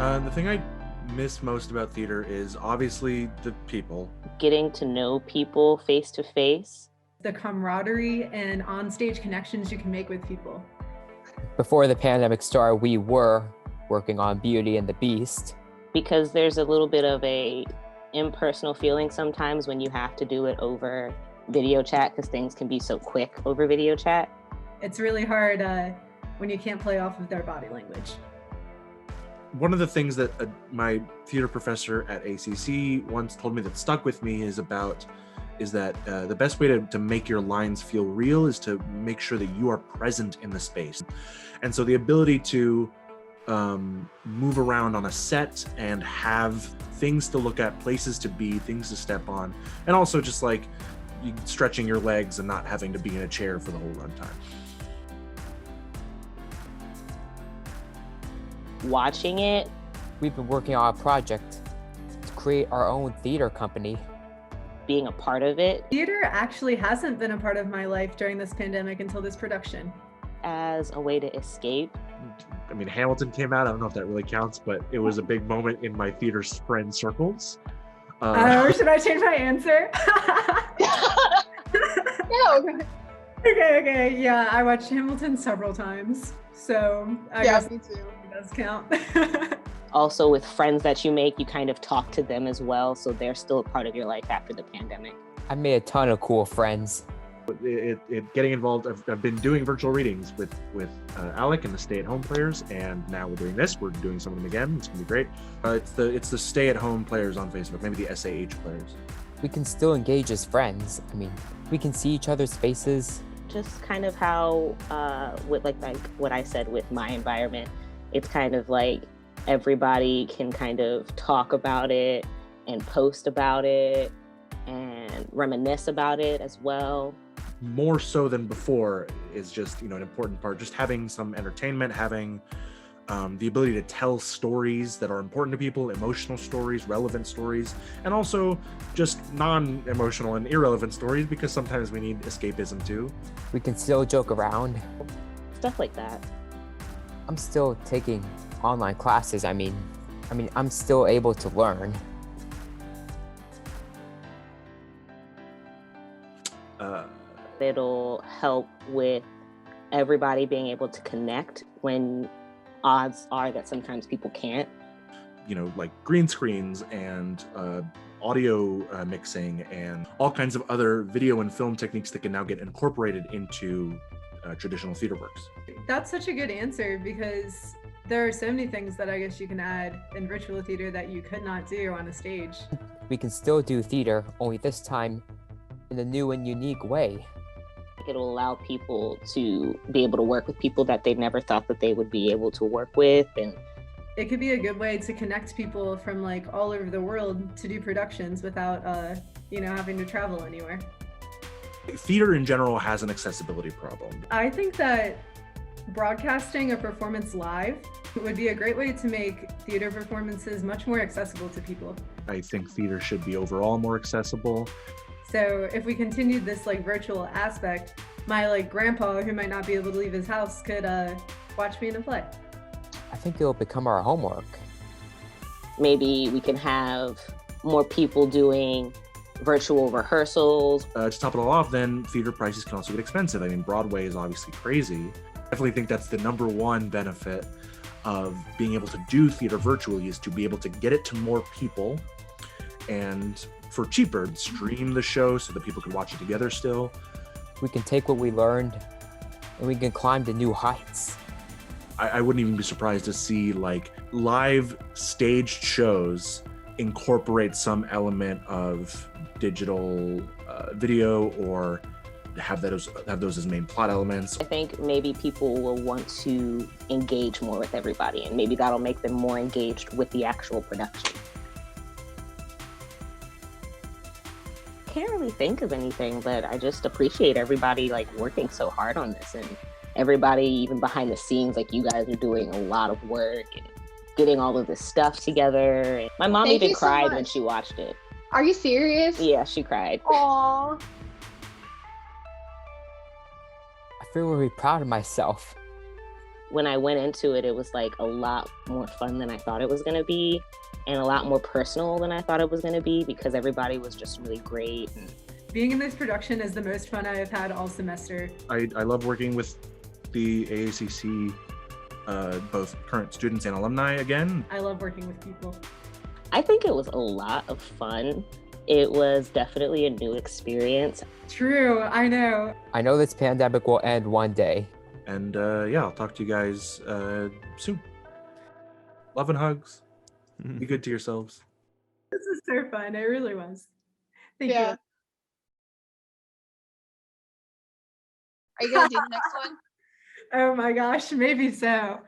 The thing I miss most about theater is obviously the people. Getting to know people face to face. The camaraderie and onstage connections you can make with people. Before the pandemic started, we were working on Beauty and the Beast. Because there's a little bit of a impersonal feeling sometimes when you have to do it over video chat, because things can be so quick over video chat. It's really hard when you can't play off of their body language. One of the things that my theater professor at AACC once told me that stuck with me is that the best way to make your lines feel real is to make sure that you are present in the space. And so the ability to move around on a set and have things to look at, places to be, things to step on, and also just like stretching your legs and not having to be in a chair for the whole runtime. Watching it. We've been working on a project to create our own theater company. Being a part of it. Theater actually hasn't been a part of my life during this pandemic until this production. As a way to escape. I mean, Hamilton came out. I don't know if that really counts, but it was a big moment in my theater friend circles. Should I change my answer? Yeah, Okay. Yeah, I watched Hamilton several times, so I guess me too. it does count. Also with friends that you make, you kind of talk to them as well, so they're still a part of your life after the pandemic. I made a ton of cool friends. Getting involved, I've been doing virtual readings with Alec and the stay-at-home players, and now we're doing this. We're doing some of them again. It's gonna be great. It's the stay-at-home players on Facebook, maybe the SAH players. We can still engage as friends. I mean, we can see each other's faces. Just kind of how, with like what I said with my environment, it's kind of like everybody can kind of talk about it and post about it and reminisce about it as well. More so than before is just, an important part. Just having some entertainment, having the ability to tell stories that are important to people, emotional stories, relevant stories, and also just non-emotional and irrelevant stories, because sometimes we need escapism too. We can still joke around. Stuff like that. I'm still taking online classes. I mean, I'm still able to learn. It'll help with everybody being able to connect when odds are that sometimes people can't. Like green screens and audio mixing and all kinds of other video and film techniques that can now get incorporated into traditional theater works. That's such a good answer, because there are so many things that I guess you can add in virtual theater that you could not do on a stage. We can still do theater, only this time in a new and unique way. It'll allow people to be able to work with people that they never thought that they would be able to work with. And it could be a good way to connect people from like all over the world to do productions without, having to travel anywhere. Theater in general has an accessibility problem. I think that broadcasting a performance live would be a great way to make theater performances much more accessible to people. I think theater should be overall more accessible. So if we continued this like virtual aspect, my grandpa, who might not be able to leave his house, could watch me in a play. I think it'll become our homework. maybe we can have more people doing virtual rehearsals. To top it all off, then theater prices can also get expensive. I mean, Broadway is obviously crazy. I definitely think that's the number one benefit of being able to do theater virtually, is to be able to get it to more people and for cheaper, stream the show so that people can watch it together still. We can take what we learned and we can climb to new heights. I wouldn't even be surprised to see like live staged shows incorporate some element of digital video, or have those as main plot elements. I think maybe people will want to engage more with everybody, and maybe that'll make them more engaged with the actual production. Can't really think of anything, but I just appreciate everybody like working so hard on this, and everybody even behind the scenes, like you guys are doing a lot of work and getting all of this stuff together. My mom even cried when she watched it. Are you serious? Yeah, she cried. Aww. I feel really proud of myself. when I went into it, it was like a lot more fun than I thought it was going to be, and a lot more personal than I thought it was going to be, because everybody was just really great. And Being in this production is the most fun I have had all semester. I love working with the AACC, both current students and alumni again. I love working with people. I think it was a lot of fun. It was definitely a new experience. True, I know. I know this pandemic will end one day. And yeah, I'll talk to you guys soon. Love and hugs. Be good to yourselves. This is so fun. It really was. Thank Yeah. you. Are you gonna do the next one? Oh my gosh, maybe so.